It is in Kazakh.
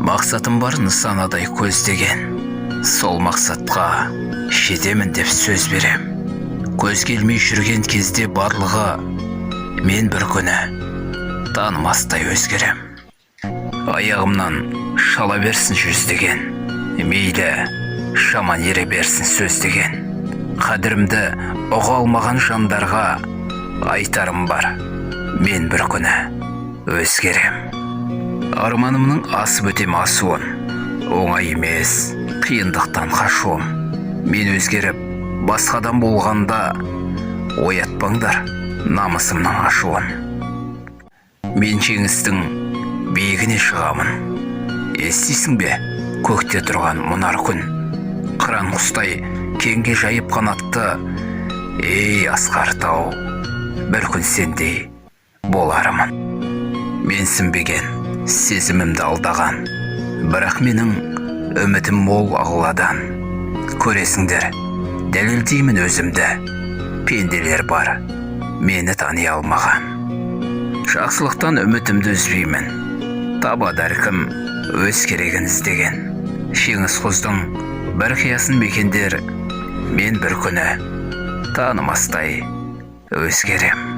Мақсатым бар нысанадай көздеген, сол мақсатқа жетемін деп сөз берем. Көз келмей жүрген кезде барлығы, мен бір күні танымастай өзгерем. Аяғымнан шала берсін жүздеген, мейлі жаман ере берсін сөздеген. Қадірімді ұға алмаған жандарға айтарым бар, мен бір күні өзгерем. Арманымның асып өтем асуын, оңай емес, қиындықтан қашуым. Мен өзгеріп, басқадан болғанда, оятпаңдар намысымның ашуын. Мен жеңістің биігіне шығамын. Естисің бе, көкте тұрған мұнар күн? Қыран құстай кеңге жайып қанатты, ей асқар тау, бір күн сендей боларымын. Мен сінбеген, сезімімді алдаған, бірақ менің үмітім мол Алладан. Көресіңдер, дәлелдеймін өзімді, пенделер бар, мені тани алмаған. Жақсылықтан үмітімді үзбеймін, табады әркім өз керегін іздеген. Жеңіс құздың бір қиясын мекендер, мен бір күні танымастай өзгерем.